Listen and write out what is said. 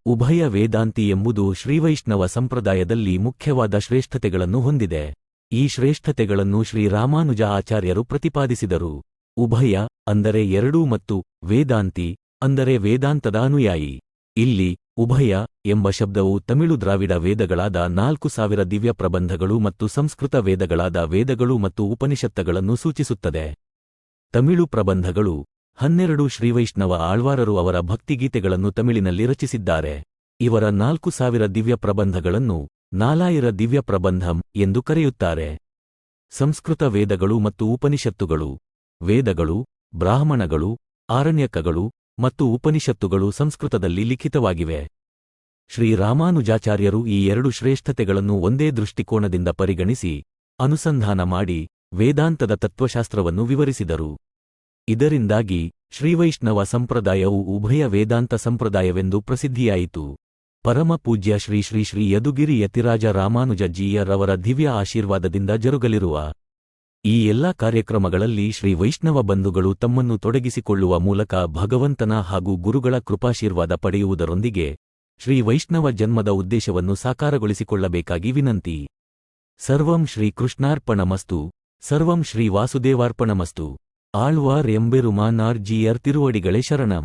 ಉಭಯ ವೇದಾಂತಿ ಎಂಬುದು ಶ್ರೀವೈಷ್ಣವ ಸಂಪ್ರದಾಯದಲ್ಲಿ ಮುಖ್ಯವಾದ ಶ್ರೇಷ್ಠತೆಗಳನ್ನು ಹೊಂದಿದೆ. ಈ ಶ್ರೇಷ್ಠತೆಗಳನ್ನು ಶ್ರೀರಾಮಾನುಜ ಆಚಾರ್ಯರು ಪ್ರತಿಪಾದಿಸಿದರು. ಉಭಯ ಅಂದರೆ ಎರಡೂ ಮತ್ತು ವೇದಾಂತಿ ಅಂದರೆ ವೇದಾಂತದ ಅನುಯಾಯಿ. ಇಲ್ಲಿ ಉಭಯ ಎಂಬ ಶಬ್ದವು ತಮಿಳು ದ್ರಾವಿಡ ವೇದಗಳಾದ 4000 ದಿವ್ಯ ಪ್ರಬಂಧಗಳು ಮತ್ತು ಸಂಸ್ಕೃತ ವೇದಗಳಾದ ವೇದಗಳು ಮತ್ತು ಉಪನಿಷತ್ತುಗಳನ್ನು ಸೂಚಿಸುತ್ತದೆ. ತಮಿಳು ಪ್ರಬಂಧಗಳು 12 ಶ್ರೀವೈಷ್ಣವ ಆಳ್ವಾರರು ಅವರ ಭಕ್ತಿಗೀತೆಗಳನ್ನು ತಮಿಳಿನಲ್ಲಿ ರಚಿಸಿದ್ದಾರೆ. ಇವರ 4000 ದಿವ್ಯ ಪ್ರಬಂಧಗಳನ್ನು ನಾಲಾಯಿರ ದಿವ್ಯ ಪ್ರಬಂಧಂ ಎಂದು ಕರೆಯುತ್ತಾರೆ. ಸಂಸ್ಕೃತ ವೇದಗಳು ಮತ್ತು ಉಪನಿಷತ್ತುಗಳು. ವೇದಗಳು, ಬ್ರಾಹ್ಮಣಗಳು, ಆರಣ್ಯಕಗಳು ಮತ್ತು ಉಪನಿಷತ್ತುಗಳು ಸಂಸ್ಕೃತದಲ್ಲಿ ಲಿಖಿತವಾಗಿವೆ. ಶ್ರೀರಾಮಾನುಜಾಚಾರ್ಯರು ಈ ಎರಡು ಶ್ರೇಷ್ಠತೆಗಳನ್ನು ಒಂದೇ ದೃಷ್ಟಿಕೋನದಿಂದ ಪರಿಗಣಿಸಿ ಅನುಸಂಧಾನ ಮಾಡಿ ವೇದಾಂತದ ತತ್ವಶಾಸ್ತ್ರವನ್ನು ವಿವರಿಸಿದರು. ಇದರಿಂದಾಗಿ ಶ್ರೀವೈಷ್ಣವ ಸಂಪ್ರದಾಯವು ಉಭಯ ವೇದಾಂತ ಸಂಪ್ರದಾಯವೆಂದು ಪ್ರಸಿದ್ಧಿಯಾಯಿತು. ಪರಮ ಪೂಜ್ಯ ಶ್ರೀ ಶ್ರೀ ಶ್ರೀ ಯದುಗಿರಿ ಯತಿರಾಜ ರಾಮಾನುಜಜೀಯರವರ ದಿವ್ಯ ಆಶೀರ್ವಾದದಿಂದ ಜರುಗಲಿರುವ ಈ ಎಲ್ಲಾ ಕಾರ್ಯಕ್ರಮಗಳಲ್ಲಿ ಶ್ರೀ ವೈಷ್ಣವ ಬಂಧುಗಳು ತಮ್ಮನ್ನು ತೊಡಗಿಸಿಕೊಳ್ಳುವ ಮೂಲಕ ಭಗವಂತನ ಹಾಗೂ ಗುರುಗಳ ಕೃಪಾಶೀರ್ವಾದ ಪಡೆಯುವುದರೊಂದಿಗೆ ಶ್ರೀ ವೈಷ್ಣವ ಜನ್ಮದ ಉದ್ದೇಶವನ್ನು ಸಾಕಾರಗೊಳಿಸಿಕೊಳ್ಳಬೇಕಾಗಿ ವಿನಂತಿ. ಸರ್ವಂ ಶ್ರೀ ಕೃಷ್ಣಾರ್ಪಣಮಸ್ತು. ಸರ್ವಂ ಶ್ರೀ ವಾಸುದೇವಾರ್ಪಣಮಸ್ತು. ಆಳ್ವಾರ್ ಎಂಬೆರುಮಾನಾರ್ ಜೀಯರ್ ತಿರುವಡಿಗಳೇ ಶರಣಂ.